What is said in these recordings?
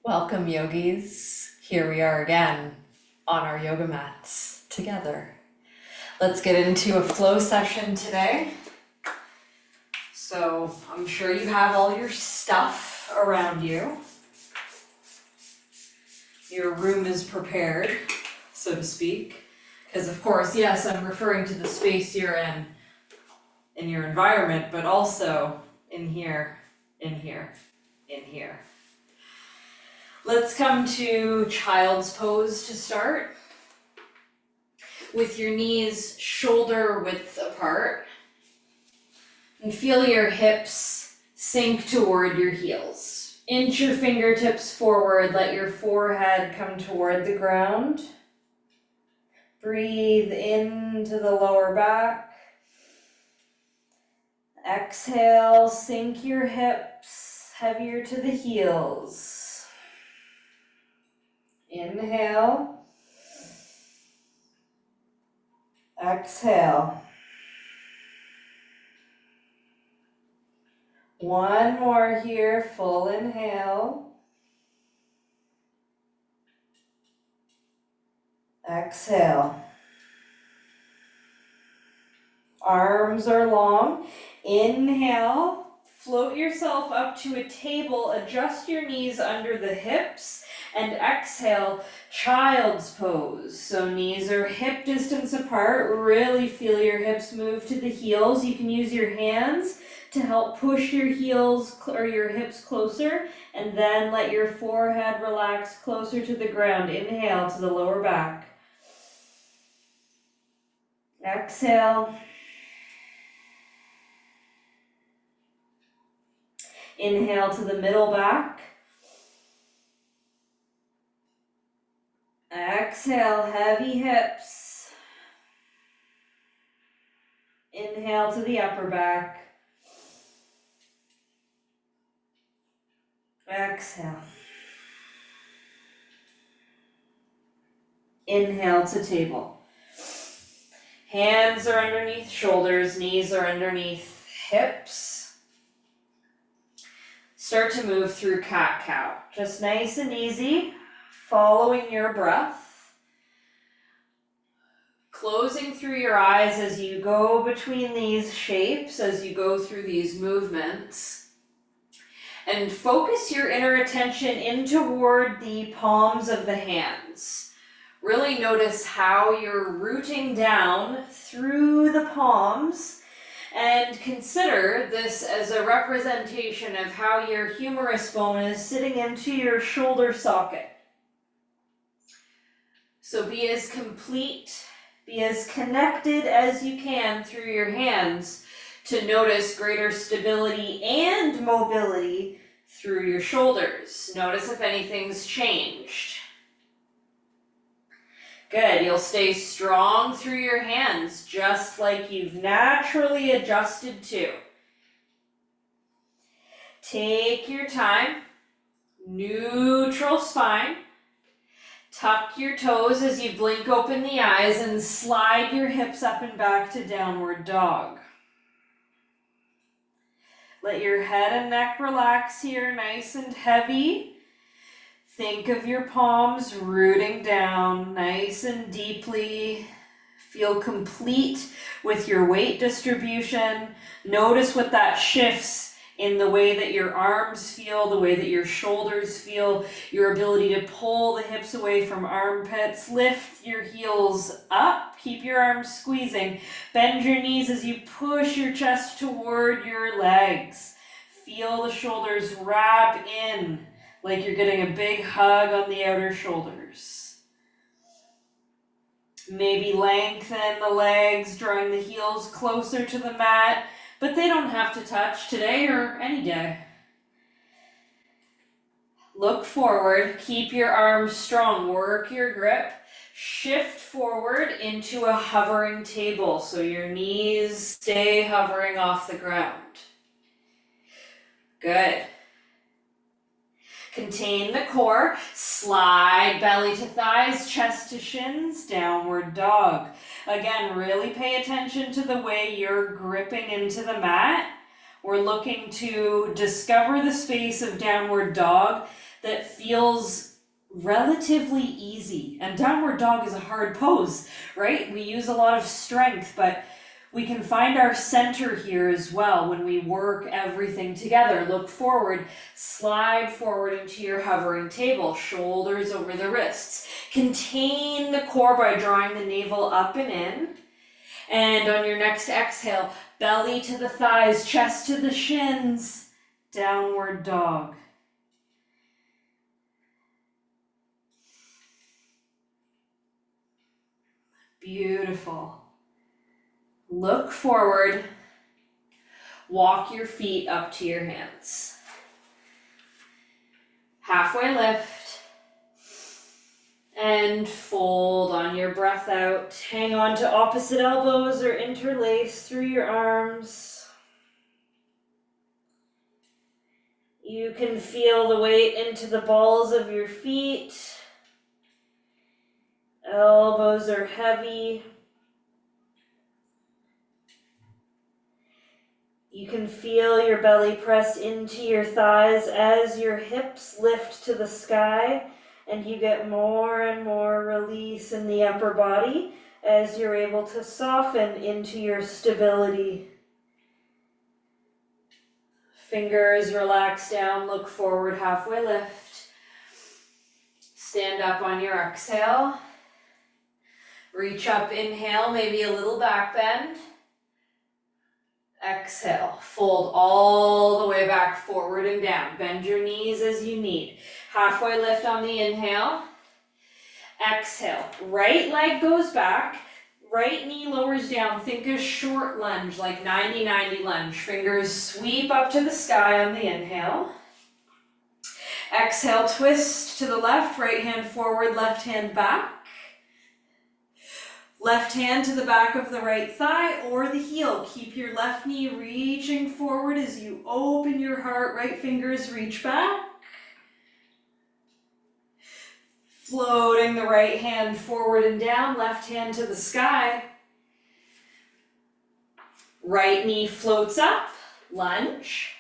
Welcome, yogis. Here we are again on our yoga mats together. Let's get into a flow session today. So I'm sure you have all your stuff around you. Your room is prepared, so to speak. Because of course, yes, I'm referring to the space you're in your environment, but also in here, in here, in here. Let's come to child's pose to start. With your knees shoulder width apart. And feel your hips sink toward your heels. Inch your fingertips forward, let your forehead come toward the ground. Breathe into the lower back. Exhale, sink your hips heavier to the heels. Inhale. Exhale. One more here, full inhale. Exhale. Arms are long. Inhale. Float yourself up to a table, adjust your knees under the hips, and exhale, child's pose. So knees are hip distance apart, really feel your hips move to the heels. You can use your hands to help push your heels or your hips closer, and then let your forehead relax closer to the ground. Inhale to the lower back. Exhale. Inhale to the middle back. Exhale, heavy hips. Inhale to the upper back. Exhale. Inhale to table. Hands are underneath shoulders, knees are underneath hips. Start to move through cat-cow. Just nice and easy, following your breath. Closing through your eyes as you go between these shapes, as you go through these movements. And focus your inner attention in toward the palms of the hands. Really notice how you're rooting down through the palms. And consider this as a representation of how your humerus bone is sitting into your shoulder socket. So be as complete, be as connected as you can through your hands to notice greater stability and mobility through your shoulders. Notice if anything's changed. Good, you'll stay strong through your hands, just like you've naturally adjusted to. Take your time, neutral spine. Tuck your toes as you blink open the eyes and slide your hips up and back to downward dog. Let your head and neck relax here, nice and heavy. Think of your palms rooting down nice and deeply. Feel complete with your weight distribution. Notice what that shifts in the way that your arms feel, the way that your shoulders feel, your ability to pull the hips away from armpits. Lift your heels up. Keep your arms squeezing. Bend your knees as you push your chest toward your legs. Feel the shoulders wrap in, like you're getting a big hug on the outer shoulders. Maybe lengthen the legs, drawing the heels closer to the mat, but they don't have to touch today or any day. Look forward, keep your arms strong, work your grip. Shift forward into a hovering table, so your knees stay hovering off the ground. Good. Contain the core, slide belly to thighs, chest to shins, downward dog. Again, really pay attention to the way you're gripping into the mat. We're looking to discover the space of downward dog, that feels relatively easy. And downward dog is a hard pose, right? We use a lot of strength, but we can find our center here as well when we work everything together. Look forward, slide forward into your hovering table, shoulders over the wrists. Contain the core by drawing the navel up and in. And on your next exhale, belly to the thighs, chest to the shins, downward dog. Beautiful. Look forward, walk your feet up to your hands. Halfway lift, and fold on your breath out. Hang on to opposite elbows or interlace through your arms. You can feel the weight into the balls of your feet. Elbows are heavy. You can feel your belly press into your thighs as your hips lift to the sky, and you get more and more release in the upper body as you're able to soften into your stability. Fingers relax down, look forward, halfway lift. Stand up on your exhale. Reach up, inhale, maybe a little back bend. Exhale, fold all the way back, forward and down. Bend your knees as you need. Halfway lift on the inhale. Exhale, right leg goes back, right knee lowers down. Think a short lunge, like 90-90 lunge. Fingers sweep up to the sky on the inhale. Exhale, twist to the left, right hand forward, left hand back. Left hand to the back of the right thigh or the heel. Keep your left knee reaching forward as you open your heart. Right fingers reach back. Floating the right hand forward and down. Left hand to the sky. Right knee floats up. Lunge.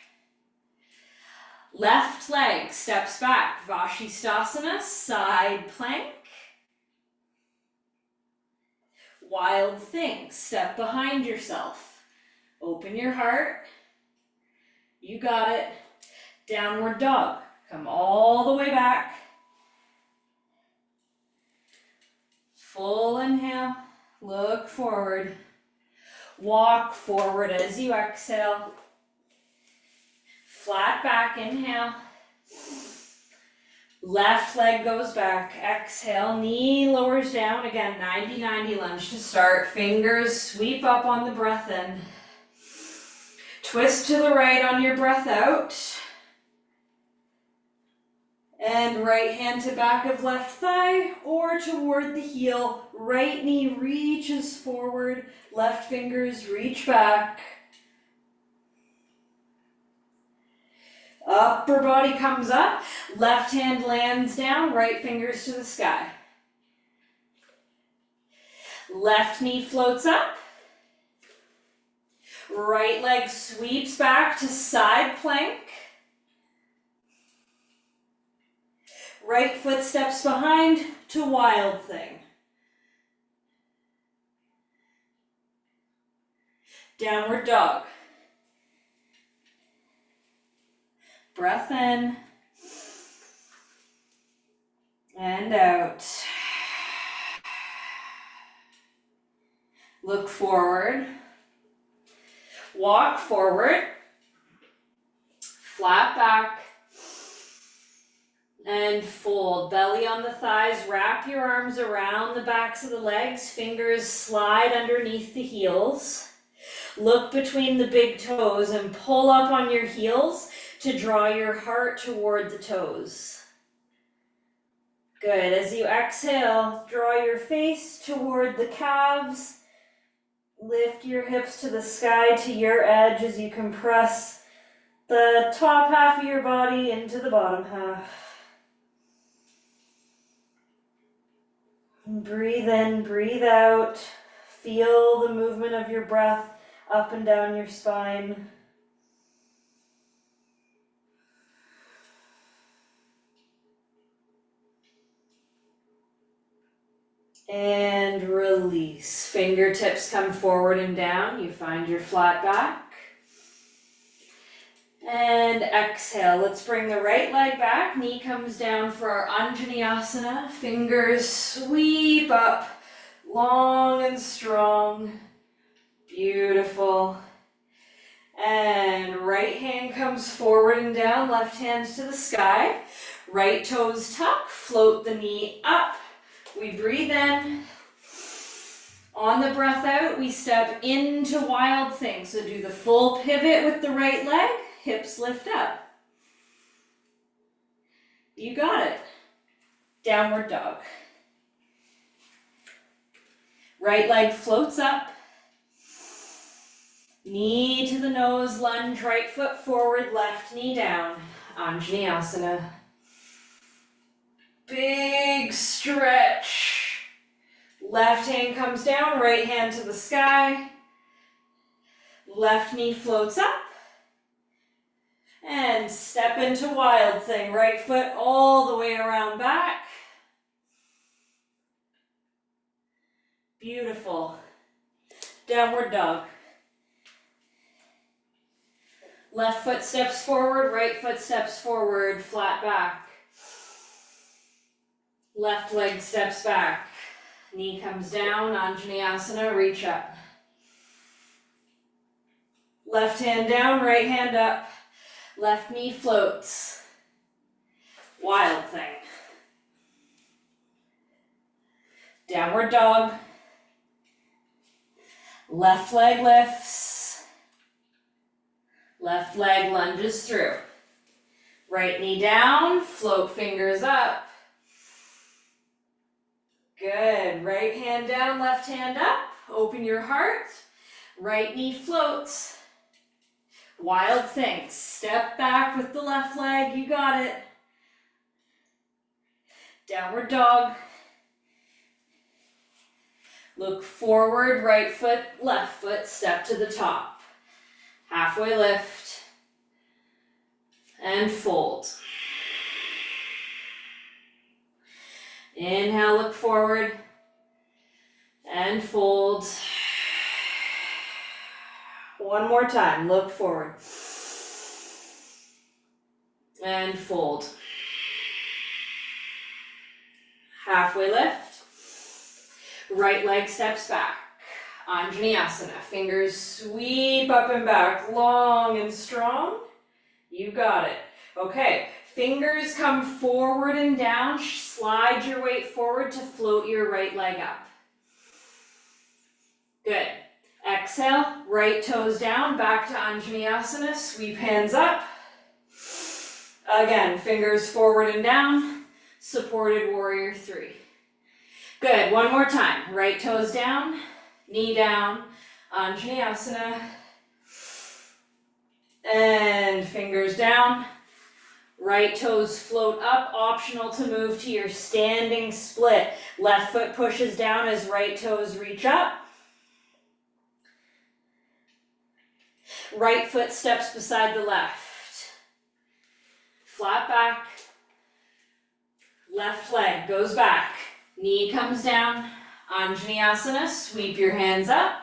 Left leg steps back. Vashisthasana, side plank. Wild thing, step behind yourself. Open your heart. You got it. Downward dog. Come all the way back. Full inhale. Look forward. Walk forward as you exhale. Flat back, inhale. Left leg goes back, exhale, knee lowers down, again, 90-90 lunge to start. Fingers sweep up on the breath in. Twist to the right on your breath out. And right hand to back of left thigh or toward the heel. Right knee reaches forward, left fingers reach back. Upper body comes up, left hand lands down, right fingers to the sky. Left knee floats up. Right leg sweeps back to side plank. Right foot steps behind to wild thing. Downward dog. Breath in and out. Look forward. Walk forward. Flat back. And fold. Belly on the thighs. Wrap your arms around the backs of the legs. Fingers slide underneath the heels. Look between the big toes and pull up on your heels to draw your heart toward the toes. Good. As you exhale, draw your face toward the calves. Lift your hips to the sky to your edge as you compress the top half of your body into the bottom half. Breathe in, breathe out. Feel the movement of your breath up and down your spine. And release. Fingertips come forward and down. You find your flat back. And exhale. Let's bring the right leg back. Knee comes down for our Anjaneyasana. Fingers sweep up, long and strong. Beautiful. And right hand comes forward and down, left hand to the sky. Right toes tuck, float the knee up. We breathe in. On the breath out, we step into wild thing. So do the full pivot with the right leg, hips lift up. You got it. Downward dog. Right leg floats up. Knee to the nose, lunge, right foot forward, left knee down. Anjaneyasana. Big stretch. Left hand comes down, right hand to the sky. Left knee floats up. And step into wild thing. Right foot all the way around back. Beautiful. Downward dog. Left foot steps forward, right foot steps forward, flat back. Left leg steps back. Knee comes down, Anjaneyasana, reach up. Left hand down, right hand up. Left knee floats. Wild thing. Downward dog. Left leg lifts. Left leg lunges through. Right knee down, float fingers up. Good. Right hand down, left hand up. Open your heart. Right knee floats. Wild thing. Step back with the left leg. You got it. Downward dog. Look forward, right foot, left foot, step to the top. Halfway lift. And fold. Inhale, look forward. And fold. One more time, look forward. And fold. Halfway lift. Right leg steps back. Anjaneyasana. Fingers sweep up and back, long and strong. You got it. Okay, fingers come forward and down. Slide your weight forward to float your right leg up. Good. Exhale, right toes down, back to Anjaneyasana. Sweep hands up. Again, fingers forward and down. Supported warrior three. Good, one more time. Right toes down, knee down, Anjaneyasana. And fingers down. Right toes float up, optional to move to your standing split. Left foot pushes down as right toes reach up. Right foot steps beside the left. Flat back. Left leg goes back. Knee comes down. Anjaneyasana. Sweep your hands up.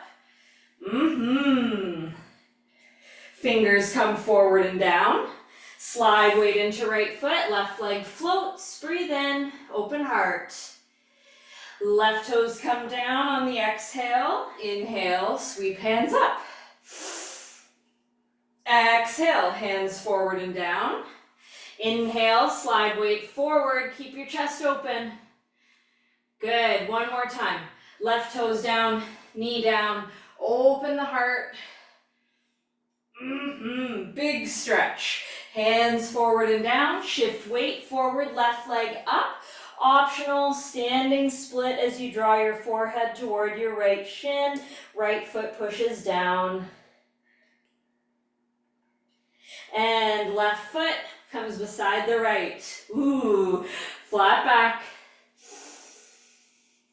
Fingers come forward and down. Slide weight into right foot. Left leg floats. Breathe in. Open heart. Left toes come down on the exhale. Inhale. Sweep hands up. Exhale, hands forward and down. Inhale, slide weight forward, keep your chest open. Good, one more time. Left toes down, knee down, open the heart. Big stretch. Hands forward and down, shift weight forward, left leg up. Optional standing split as you draw your forehead toward your right shin. Right foot pushes down. And left foot comes beside the right. Ooh, flat back.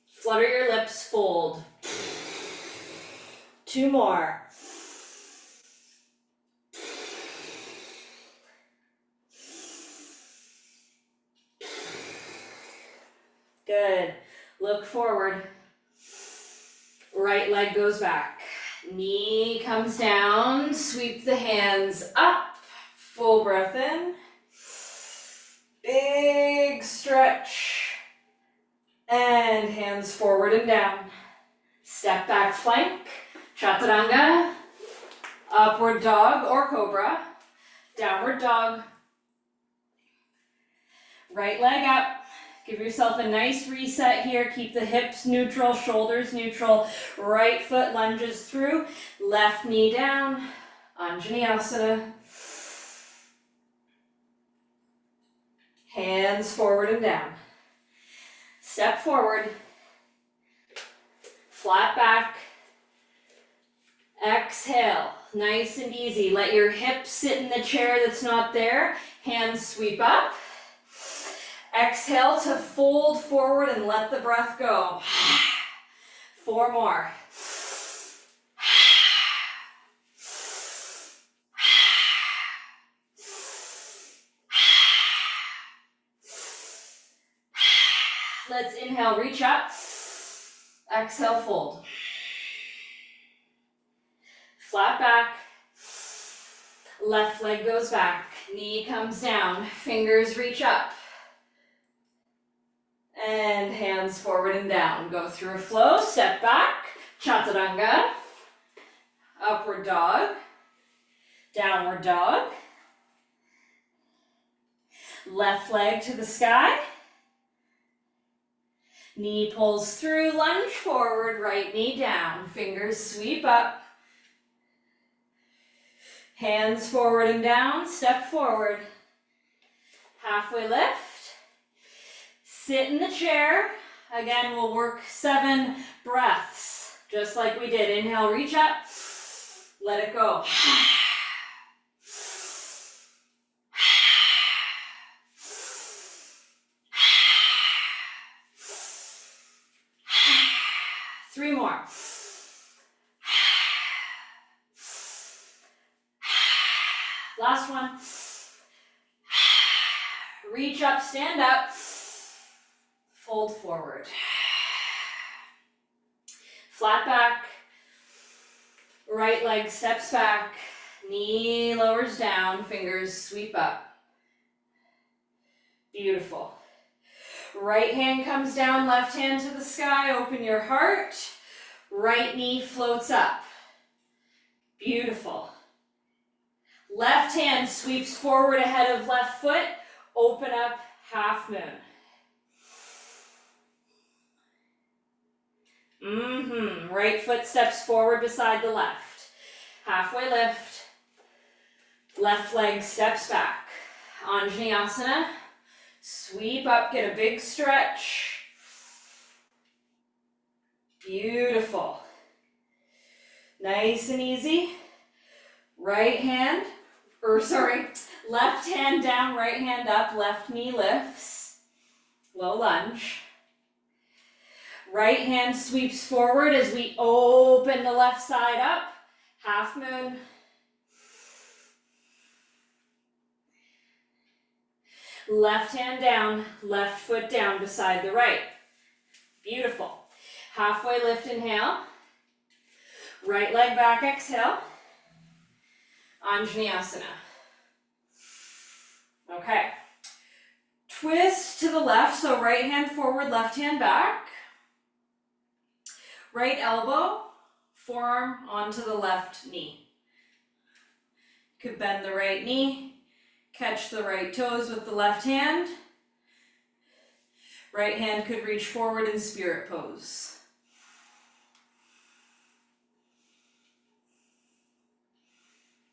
Flutter your lips, fold. 2 more. Good. Look forward. Right leg goes back. Knee comes down. Sweep the hands up. Full breath in. Big stretch. And hands forward and down. Step back plank. Chaturanga. Upward dog or cobra. Downward dog. Right leg up. Give yourself a nice reset here. Keep the hips neutral, shoulders neutral. Right foot lunges through. Left knee down. Anjaneyasana. Hands forward and down. Step forward. Flat back. Exhale. Nice and easy. Let your hips sit in the chair that's not there. Hands sweep up. Exhale to fold forward and let the breath go. 4 more. Let's inhale, reach up. Exhale, fold. Flat back. Left leg goes back. Knee comes down. Fingers reach up. And hands forward and down. Go through a flow. Step back. Chaturanga. Upward dog. Downward dog. Left leg to the sky. Knee pulls through. Lunge forward. Right knee down. Fingers sweep up. Hands forward and down. Step forward. Halfway lift. Sit in the chair. Again, we'll work 7 breaths, just like we did. Inhale, reach up. Let it go. 3 more. Last one. Reach up, stand up. Fold forward. Flat back. Right leg steps back. Knee lowers down. Fingers sweep up. Beautiful. Right hand comes down. Left hand to the sky. Open your heart. Right knee floats up. Beautiful. Left hand sweeps forward ahead of left foot. Open up, half moon. Right foot steps forward beside the left. Halfway lift. Left leg steps back. Anjaneyasana. Sweep up, get a big stretch. Beautiful. Nice and easy. Left hand down, right hand up, left knee lifts. Low lunge. Right hand sweeps forward as we open the left side up. Half moon. Left hand down, left foot down beside the right. Beautiful. Halfway lift, inhale. Right leg back, exhale. Anjaneyasana. Okay. Twist to the left, so right hand forward, left hand back. Right elbow, forearm onto the left knee. Could bend the right knee, catch the right toes with the left hand. Right hand could reach forward in spirit pose.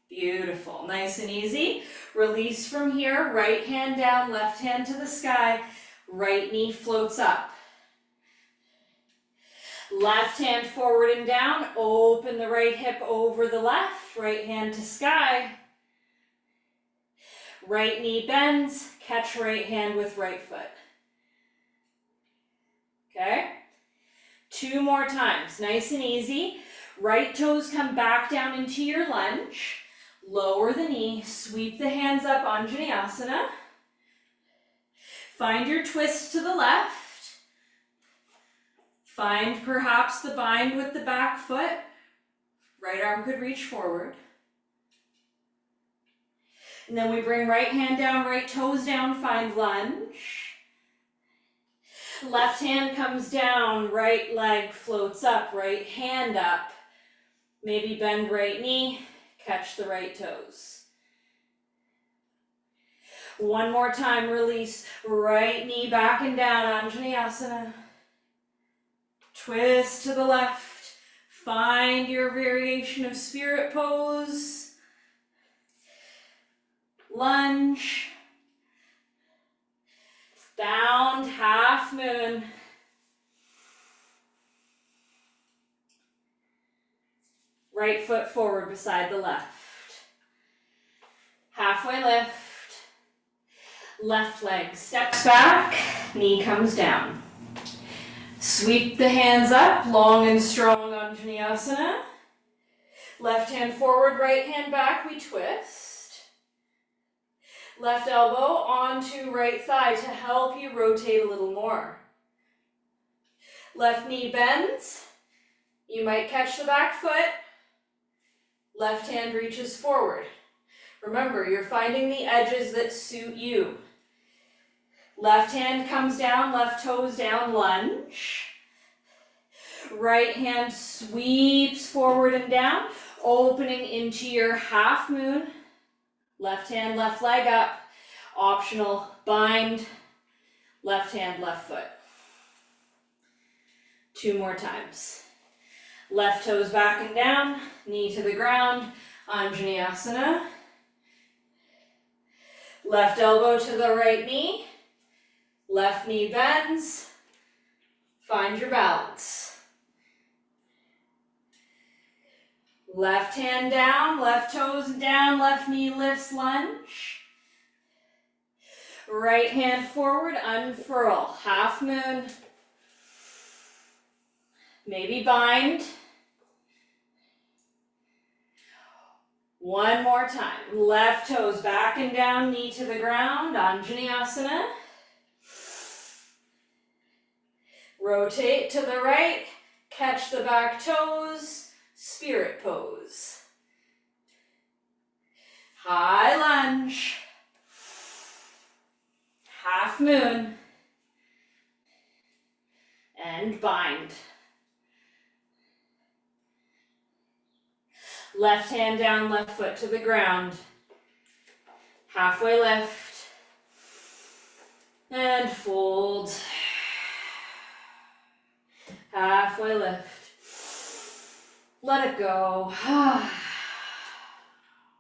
Beautiful, nice and easy. Release from here, right hand down, left hand to the sky, right knee floats up. Left hand forward and down, open the right hip over the left, right hand to sky. Right knee bends, catch right hand with right foot. Okay? 2 more times, nice and easy. Right toes come back down into your lunge. Lower the knee, sweep the hands up, Anjaneyasana. Find your twist to the left. Find perhaps the bind with the back foot. Right arm could reach forward. And then we bring right hand down, right toes down, find lunge. Left hand comes down, right leg floats up, right hand up. Maybe bend right knee, catch the right toes. One more time, release right knee back and down, Anjaneyasana. Twist to the left, find your variation of spirit pose. Lunge. Bound, half moon. Right foot forward beside the left. Halfway lift. Left leg steps back, knee comes down. Sweep the hands up, long and strong Anjaneyasana. Left hand forward, right hand back, we twist. Left elbow onto right thigh to help you rotate a little more. Left knee bends. You might catch the back foot. Left hand reaches forward. Remember, you're finding the edges that suit you. Left hand comes down, left toes down, lunge. Right hand sweeps forward and down, opening into your half moon. Left hand, left leg up. Optional, bind. Left hand, left foot. 2 more times. Left toes back and down, knee to the ground, Anjaneyasana. Left elbow to the right knee. Left knee bends, find your balance. Left hand down, left toes down, left knee lifts, lunge. Right hand forward, unfurl, half moon. Maybe bind. One more time. Left toes back and down, knee to the ground, Anjaneyasana. Rotate to the right, catch the back toes, spirit pose. High lunge, half moon, and bind. Left hand down, left foot to the ground. Halfway lift, and fold. Halfway lift. Let it go.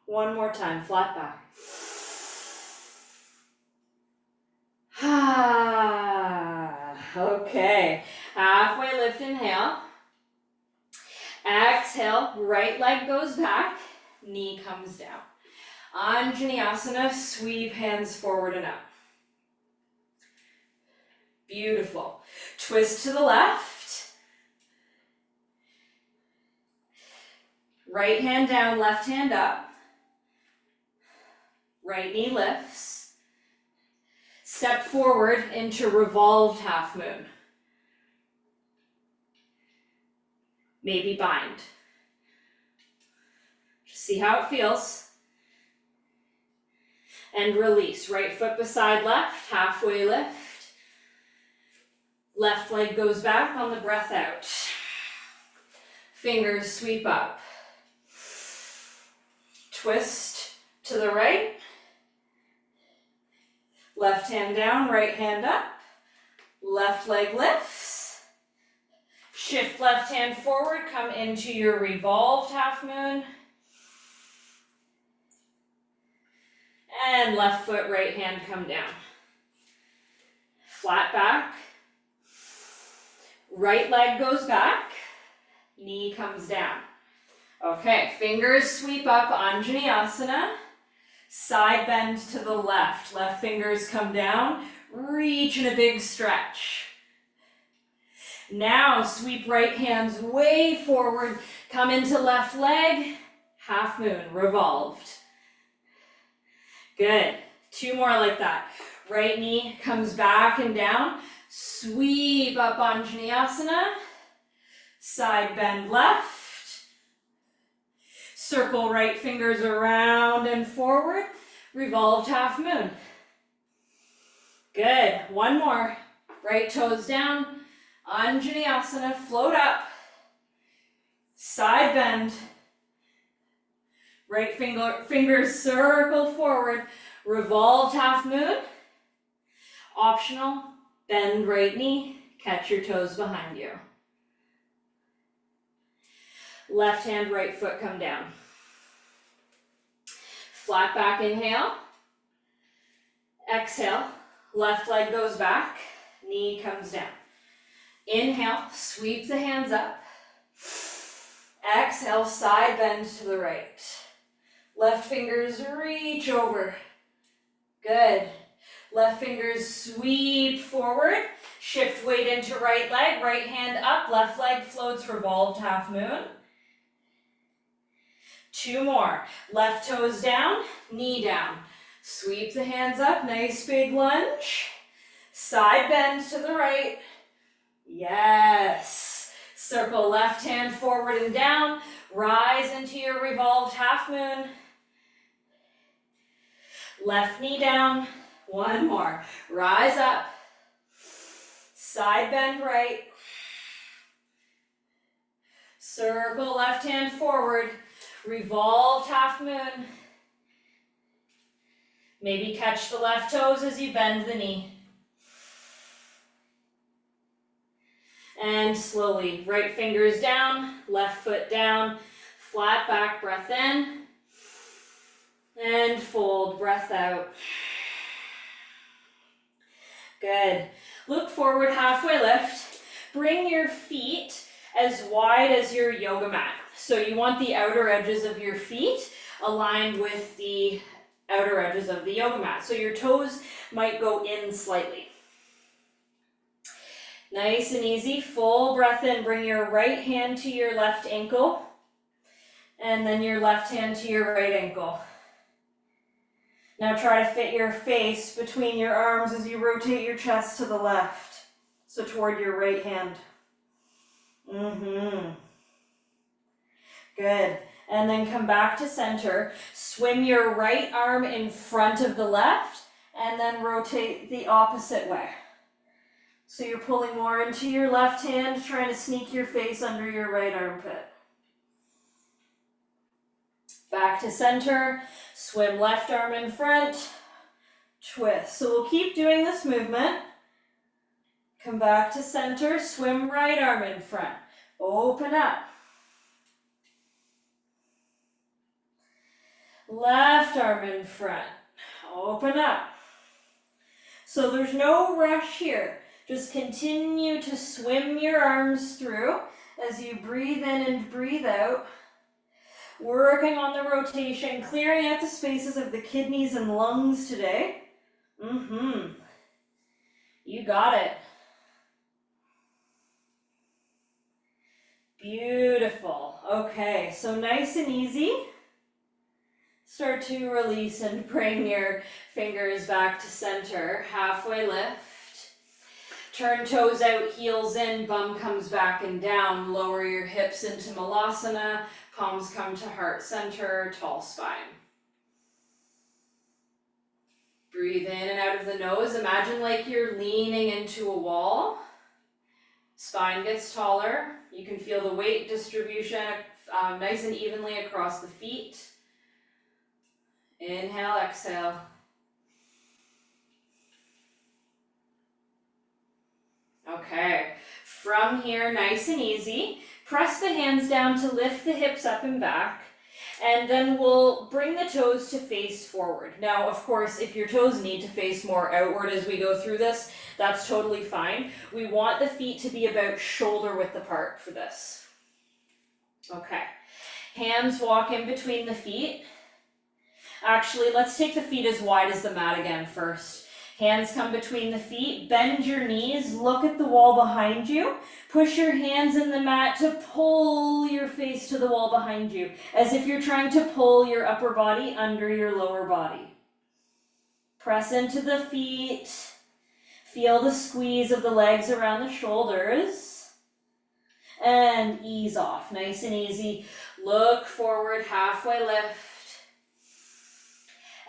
One more time, flat back. Okay, halfway lift, inhale. Exhale, right leg goes back, knee comes down. Anjaneyasana, sweep hands forward and up. Beautiful. Twist to the left. Right hand down, left hand up. Right knee lifts. Step forward into revolved half moon. Maybe bind. Just see how it feels. And release. Right foot beside left, halfway lift. Left leg goes back on the breath out. Fingers sweep up. Twist to the right. Left hand down, right hand up. Left leg lifts. Shift left hand forward, come into your revolved half moon. And left foot, right hand come down. Flat back. Right leg goes back. Knee comes down. Okay, fingers sweep up, Anjaneyasana. Side bend to the left. Left fingers come down. Reach in a big stretch. Now sweep right hands way forward. Come into left leg. Half moon, revolved. Good. 2 more like that. Right knee comes back and down. Sweep up Anjaneyasana. Side bend left. Circle right fingers around and forward. Revolved half moon. Good. One more. Right toes down. Anjaneyasana. Float up. Side bend. Right fingers circle forward. Revolved half moon. Optional. Bend right knee. Catch your toes behind you. Left hand, right foot come down. Flat back inhale. Exhale. Left leg goes back. Knee comes down. Inhale. Sweep the hands up. Exhale. Side bend to the right. Left fingers reach over. Good. Left fingers sweep forward. Shift weight into right leg. Right hand up. Left leg floats. Revolved half moon. Two more. Left toes down. Knee down. Sweep the hands up. Nice big lunge. Side bend to the right. Yes. Circle left hand forward and down. Rise into your revolved half moon. Left knee down. One more. Rise up. Side bend right. Circle left hand forward. Revolved half moon. Maybe catch the left toes as you bend the knee. And slowly, right fingers down, left foot down, flat back, breath in. And fold, breath out. Good. Look forward, halfway lift. Bring your feet as wide as your yoga mat. So you want the outer edges of your feet aligned with the outer edges of the yoga mat. So your toes might go in slightly. Nice and easy. Full breath in. Bring your right hand to your left ankle. And then your left hand to your right ankle. Now try to fit your face between your arms as you rotate your chest to the left. So toward your right hand. Good. And then come back to center. Swim your right arm in front of the left and then rotate the opposite way. So you're pulling more into your left hand, trying to sneak your face under your right armpit. Back to center. Swim left arm in front. Twist. So we'll keep doing this movement. Come back to center. Swim right arm in front. Open up. Left arm in front. Open up. So there's no rush here. Just continue to swim your arms through as you breathe in and breathe out. Working on the rotation, clearing out the spaces of the kidneys and lungs today. You got it. Beautiful. Okay, so nice and easy. Start to release and bring your fingers back to center. Halfway lift. Turn toes out, heels in, bum comes back and down. Lower your hips into Malasana. Palms come to heart center, tall spine. Breathe in and out of the nose. Imagine like you're leaning into a wall. Spine gets taller. You can feel the weight distribution nice and evenly across the feet. Inhale, exhale. Okay, from here, nice and easy, press the hands down to lift the hips up and back, and then we'll bring the toes to face forward. Now, of course, if your toes need to face more outward as we go through this, that's totally fine. We want the feet to be about shoulder width apart for this. Okay, hands walk in between the feet. Actually, let's take the feet as wide as the mat again first. Hands come between the feet, bend your knees, look at the wall behind you, push your hands in the mat to pull your face to the wall behind you, as if you're trying to pull your upper body under your lower body. Press into the feet, feel the squeeze of the legs around the shoulders, and ease off. Nice and easy. Look forward, halfway lift.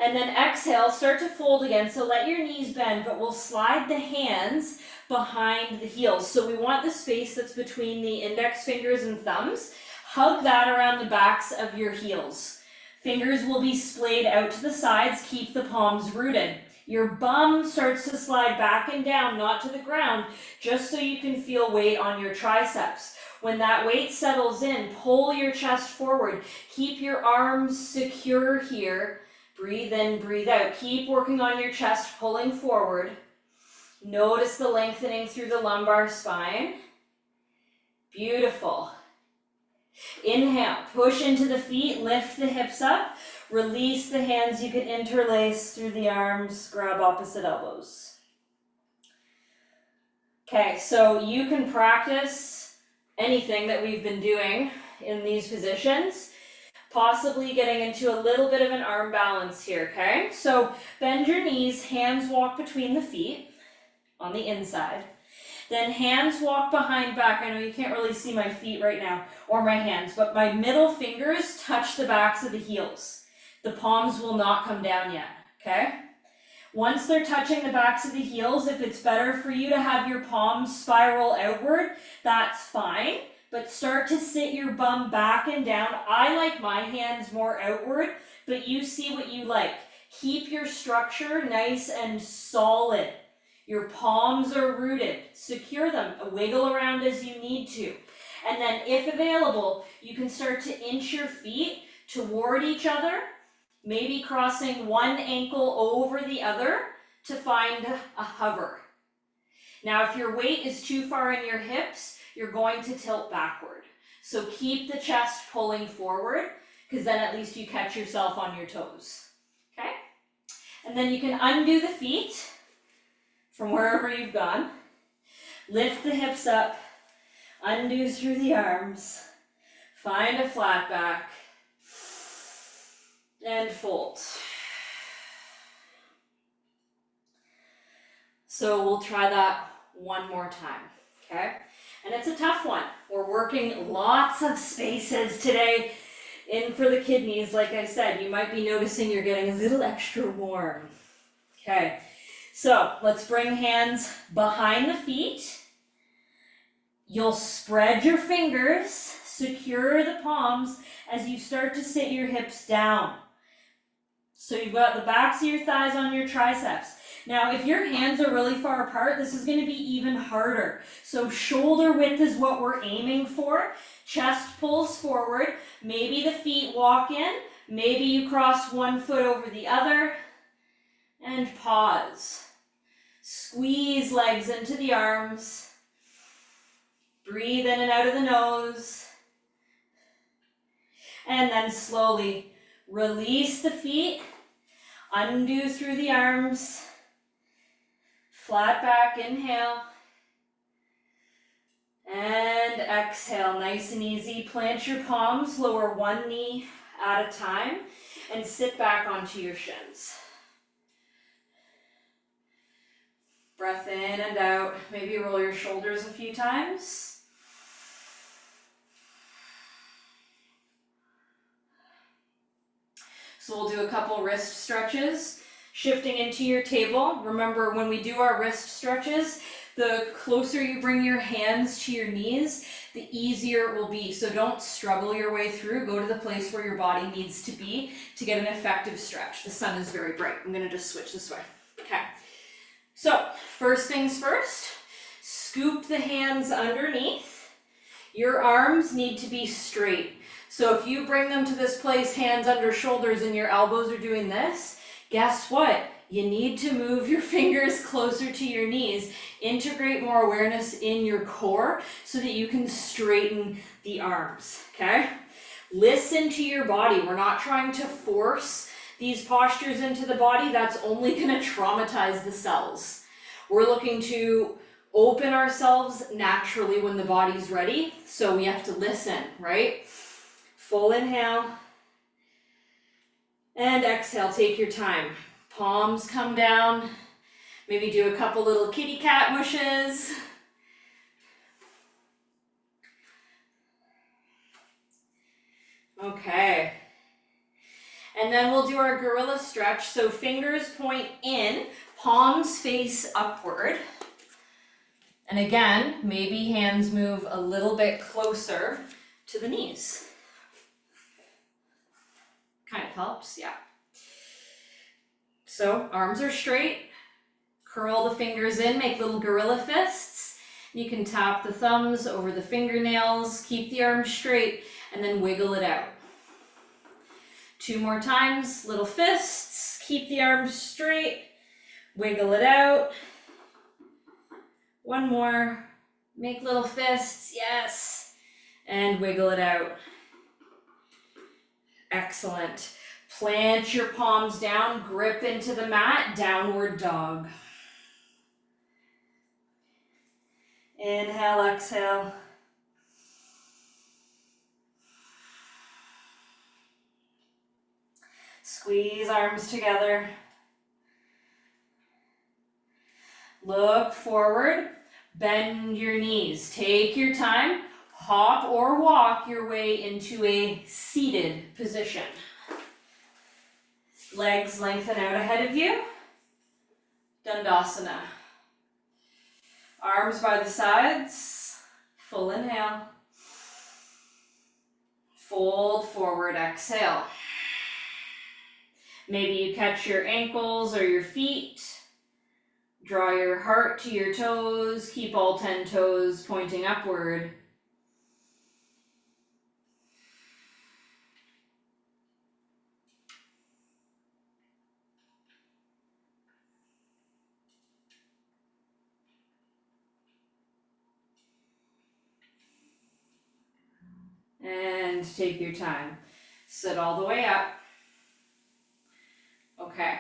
And then exhale, start to fold again. So let your knees bend, but we'll slide the hands behind the heels. So we want the space that's between the index fingers and thumbs. Hug that around the backs of your heels. Fingers will be splayed out to the sides. Keep the palms rooted. Your bum starts to slide back and down, not to the ground, just so you can feel weight on your triceps. When that weight settles in, pull your chest forward. Keep your arms secure here. Breathe in, breathe out. Keep working on your chest, pulling forward. Notice the lengthening through the lumbar spine. Beautiful. Inhale, push into the feet, lift the hips up. Release the hands, you can interlace through the arms, grab opposite elbows. Okay, so you can practice anything that we've been doing in these positions. Possibly getting into a little bit of an arm balance here, okay? So bend your knees, hands walk between the feet on the inside. Then hands walk behind back. I know you can't really see my feet right now, or my hands, but my middle fingers touch the backs of the heels. The palms will not come down yet, okay? Once they're touching the backs of the heels, if it's better for you to have your palms spiral outward, that's fine. But start to sit your bum back and down. I like my hands more outward, but you see what you like. Keep your structure nice and solid. Your palms are rooted. Secure them. Wiggle around as you need to. And then if available, you can start to inch your feet toward each other, maybe crossing one ankle over the other to find a hover. Now, if your weight is too far in your hips, you're going to tilt backward. So keep the chest pulling forward, because then at least you catch yourself on your toes. Okay? And then you can undo the feet from wherever you've gone. Lift the hips up, undo through the arms, find a flat back, and fold. So we'll try that one more time, okay? And it's a tough one. We're working lots of spaces today in for the kidneys. Like I said, you might be noticing you're getting a little extra warm. Okay, so let's bring hands behind the feet. You'll spread your fingers, secure the palms as you start to sit your hips down. So you've got the backs of your thighs on your triceps. Now, if your hands are really far apart, this is going to be even harder. So shoulder width is what we're aiming for. Chest pulls forward. Maybe the feet walk in. Maybe you cross one foot over the other. And pause. Squeeze legs into the arms. Breathe in and out of the nose. And then slowly release the feet. Undo through the arms. Flat back, inhale. And exhale, nice and easy. Plant your palms, lower one knee at a time, and sit back onto your shins. Breath in and out. Maybe roll your shoulders a few times. So we'll do a couple wrist stretches. Shifting into your table. Remember, when we do our wrist stretches, the closer you bring your hands to your knees, the easier it will be. So don't struggle your way through. Go to the place where your body needs to be to get an effective stretch. The sun is very bright. I'm going to just switch this way. Okay. So first things first, scoop the hands underneath. Your arms need to be straight. So if you bring them to this place, hands under shoulders, and your elbows are doing this, guess what? You need to move your fingers closer to your knees. Integrate more awareness in your core so that you can straighten the arms, okay? Listen to your body. We're not trying to force these postures into the body. That's only going to traumatize the cells. We're looking to open ourselves naturally when the body's ready, so we have to listen, right? Full inhale. And exhale, take your time. Palms come down. Maybe do a couple little kitty cat mushes. Okay. And then we'll do our gorilla stretch. So fingers point in, palms face upward. And again, maybe hands move a little bit closer to the knees. Kind of helps, yeah. So arms are straight. Curl the fingers in, make little gorilla fists. You can tap the thumbs over the fingernails, keep the arms straight, and then wiggle it out. 2 more times, little fists, keep the arms straight, wiggle it out. 1 more, make little fists, yes, and wiggle it out. Excellent. Plant your palms down, grip into the mat, downward dog. Inhale, exhale. Squeeze arms together. Look forward, bend your knees. Take your time, hop or walk your way into a seated position. Legs lengthen out ahead of you. Dandasana. Arms by the sides. Full inhale. Fold forward, exhale. Maybe you catch your ankles or your feet. Draw your heart to your toes. Keep all 10 toes pointing upward. And take your time. Sit all the way up. Okay.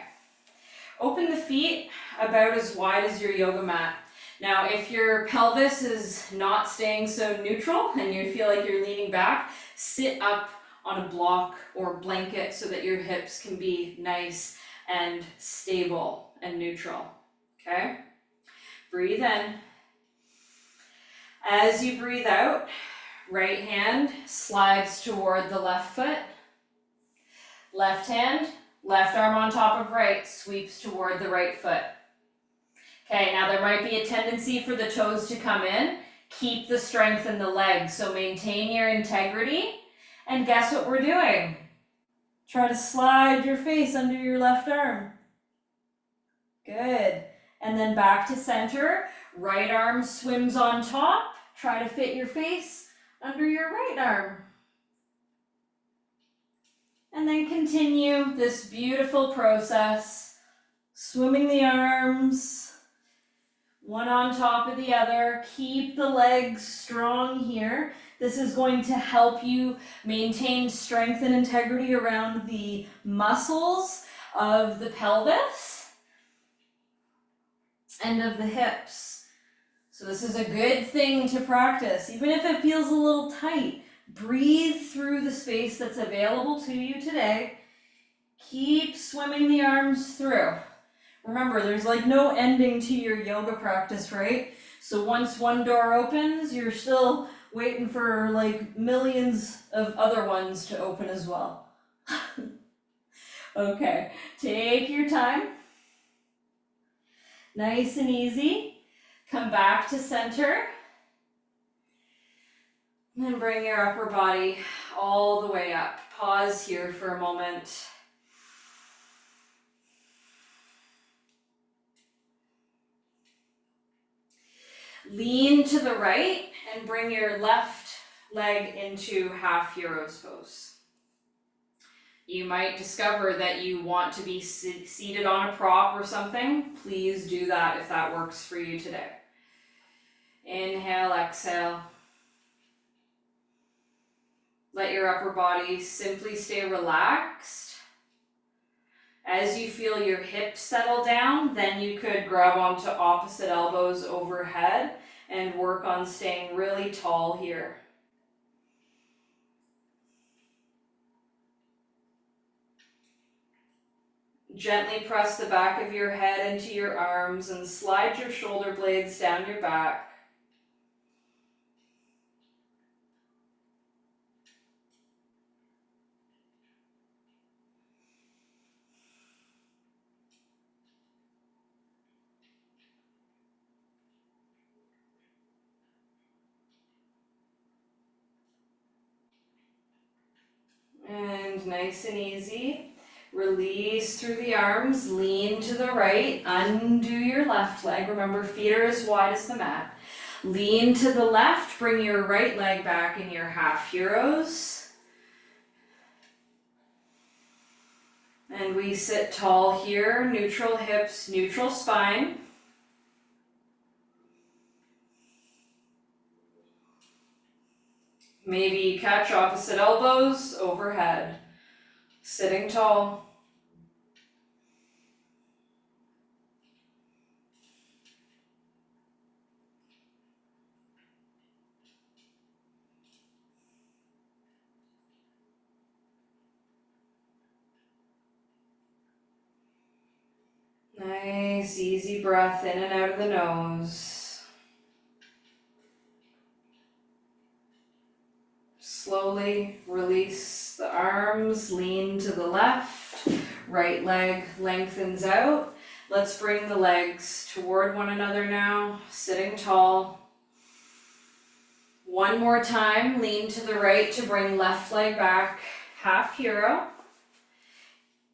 Open the feet about as wide as your yoga mat. Now, if your pelvis is not staying so neutral and you feel like you're leaning back, sit up on a block or blanket so that your hips can be nice and stable and neutral. Okay? Breathe in. As you breathe out, right hand slides toward the left foot. Left hand, left arm on top of right, sweeps toward the right foot. Okay, now there might be a tendency for the toes to come in. Keep the strength in the legs, so maintain your integrity. And guess what we're doing? Try to slide your face under your left arm. Good. And then back to center. Right arm swims on top. Try to fit your face under your right arm. And then continue this beautiful process, swimming the arms, one on top of the other. Keep the legs strong here. This is going to help you maintain strength and integrity around the muscles of the pelvis and of the hips. So this is a good thing to practice, even if it feels a little tight. Breathe through the space that's available to you today. Keep swimming the arms through. Remember, there's like no ending to your yoga practice, right? So once one door opens, you're still waiting for like millions of other ones to open as well. Okay, take your time. Nice and easy. Come back to center. And then bring your upper body all the way up. Pause here for a moment. Lean to the right and bring your left leg into half hero's pose. You might discover that you want to be seated on a prop or something. Please do that if that works for you today. Inhale, exhale. Let your upper body simply stay relaxed. As you feel your hips settle down, then you could grab onto opposite elbows overhead and work on staying really tall here. Gently press the back of your head into your arms and slide your shoulder blades down your back. and nice and easy. Release through the arms, lean to the right, undo your left leg. Remember, feet are as wide as the mat. Lean to the left, bring your right leg back in your half heroes. And we sit tall here, neutral hips, neutral spine. Maybe catch opposite elbows overhead. Sitting tall. Nice, easy breath in and out of the nose. Slowly release the arms, lean to the left, right leg lengthens out. Let's bring the legs toward one another now, sitting tall. One more time, lean to the right to bring left leg back, half hero.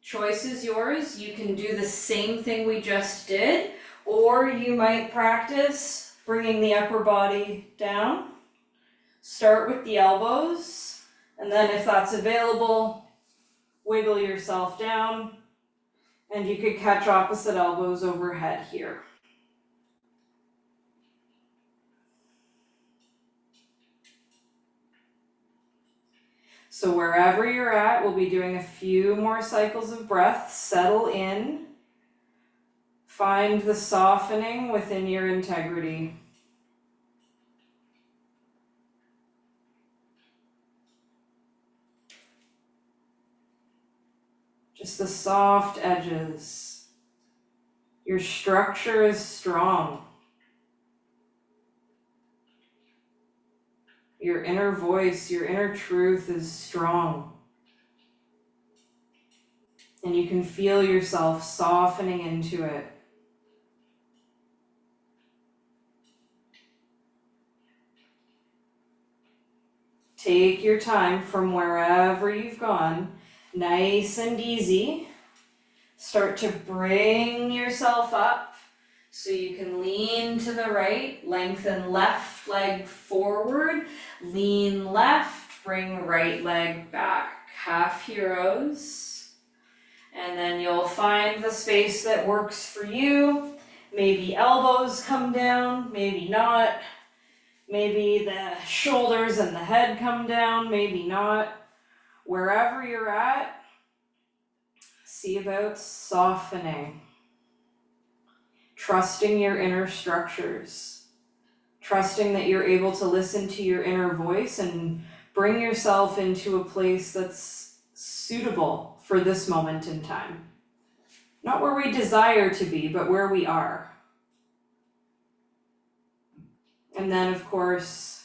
Choice is yours. You can do the same thing we just did, or you might practice bringing the upper body down. Start with the elbows, and then if that's available, wiggle yourself down, and you could catch opposite elbows overhead here. So wherever you're at, we'll be doing a few more cycles of breath. Settle in. Find the softening within your integrity. Just the soft edges. Your structure is strong. Your inner voice, your inner truth is strong. And you can feel yourself softening into it. Take your time from wherever you've gone, nice and easy. Start to bring yourself up so you can lean to the right, lengthen left leg forward, lean left, bring right leg back, half heroes. And then you'll find the space that works for you. Maybe elbows come down, maybe not. Maybe the shoulders and the head come down, maybe not. Wherever you're at, see about softening. Trusting your inner structures. Trusting that you're able to listen to your inner voice and bring yourself into a place that's suitable for this moment in time. Not where we desire to be, but where we are. And then, of course,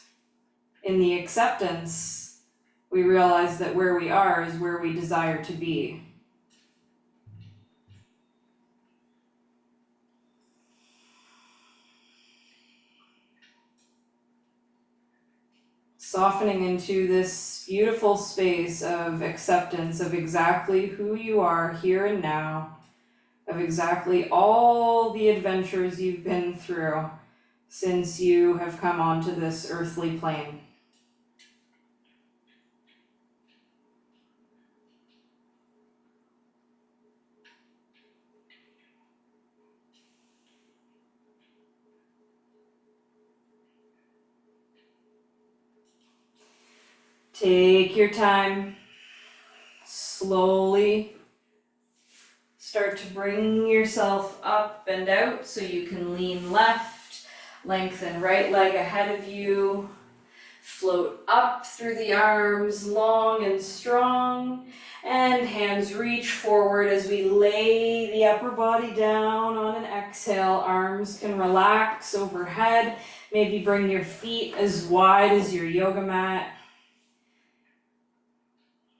in the acceptance, we realize that where we are is where we desire to be. Softening into this beautiful space of acceptance of exactly who you are here and now, of exactly all the adventures you've been through since you have come onto this earthly plane. Take your time. Slowly start to bring yourself up and out so you can lean left, lengthen right leg ahead of you, float up through the arms, long and strong, and hands reach forward as we lay the upper body down on an exhale. Arms can relax overhead. Maybe bring your feet as wide as your yoga mat.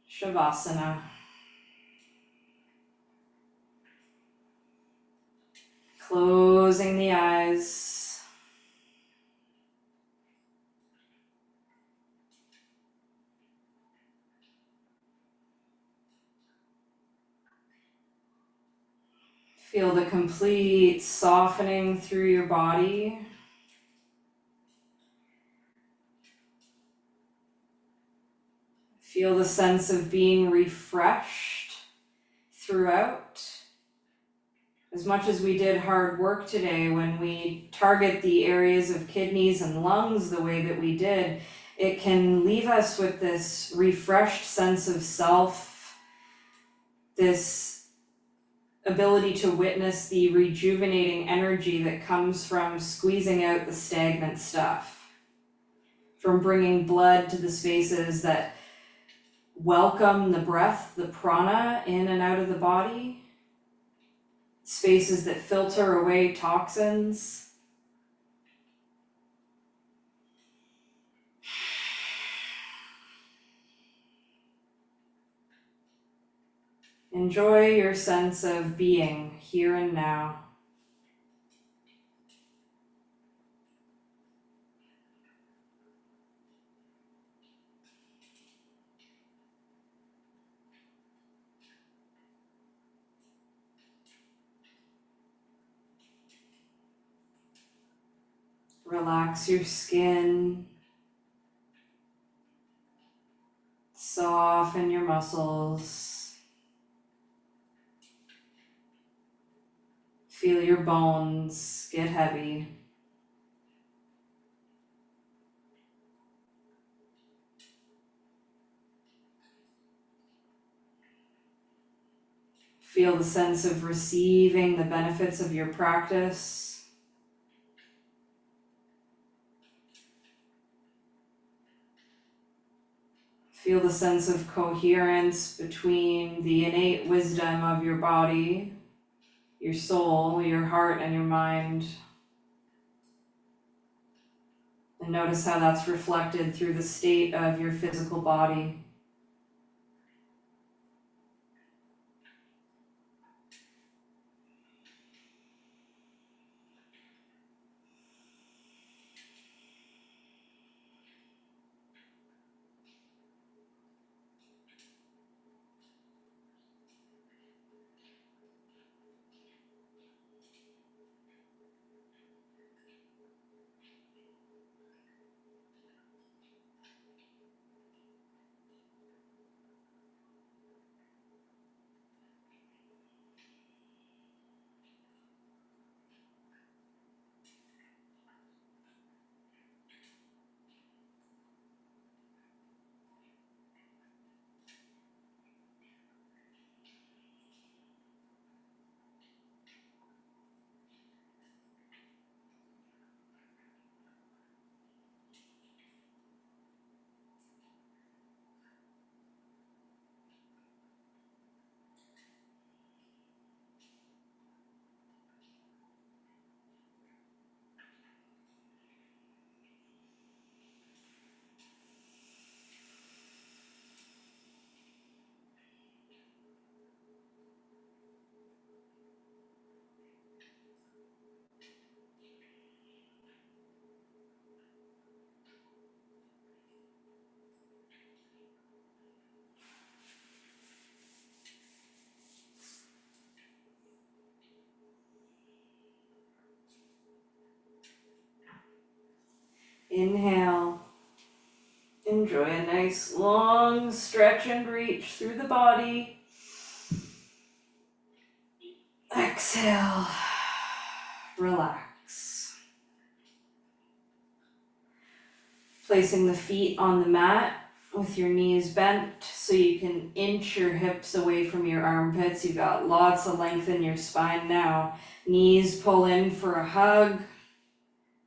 Shavasana. Closing the eyes. Feel the complete softening through your body. Feel the sense of being refreshed throughout. As much as we did hard work today, when we target the areas of kidneys and lungs the way that we did, it can leave us with this refreshed sense of self, this ability to witness the rejuvenating energy that comes from squeezing out the stagnant stuff, from bringing blood to the spaces that welcome the breath, the prana in and out of the body, spaces that filter away toxins. Enjoy your sense of being here and now. Relax your skin. Soften your muscles. Feel your bones get heavy. Feel the sense of receiving the benefits of your practice. Feel the sense of coherence between the innate wisdom of your body, your soul, your heart, and your mind. And notice how that's reflected through the state of your physical body. Inhale. Enjoy a nice long stretch and reach through the body. Exhale. Relax. Placing the feet on the mat with your knees bent so you can inch your hips away from your armpits. You've got lots of length in your spine now. Knees pull in for a hug.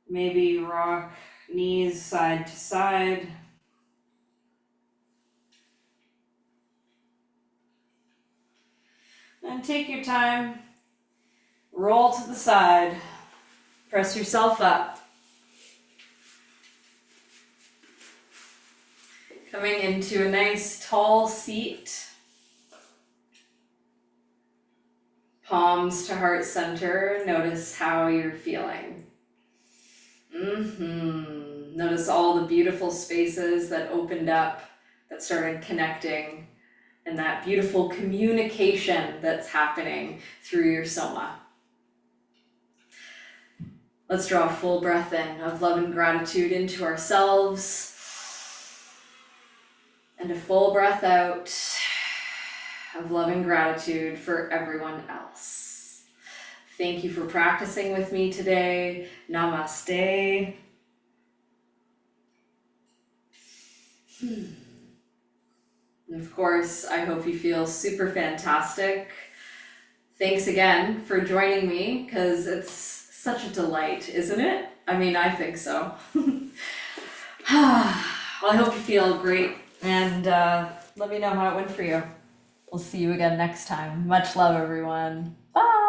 Maybe rock knees side to side. And take your time. Roll to the side. Press yourself up. Coming into a nice tall seat. Palms to heart center. Notice how you're feeling. Notice all the beautiful spaces that opened up, that started connecting and that beautiful communication that's happening through your soma. Let's draw a full breath in of love and gratitude into ourselves, and a full breath out of love and gratitude for everyone else. Thank you for practicing with me today. Namaste. And of course, I hope you feel super fantastic. Thanks again for joining me, because it's such a delight, isn't it? I mean, I think so. Well, I hope you feel great, and let me know how it went for you. We'll see you again next time. Much love, everyone. Bye.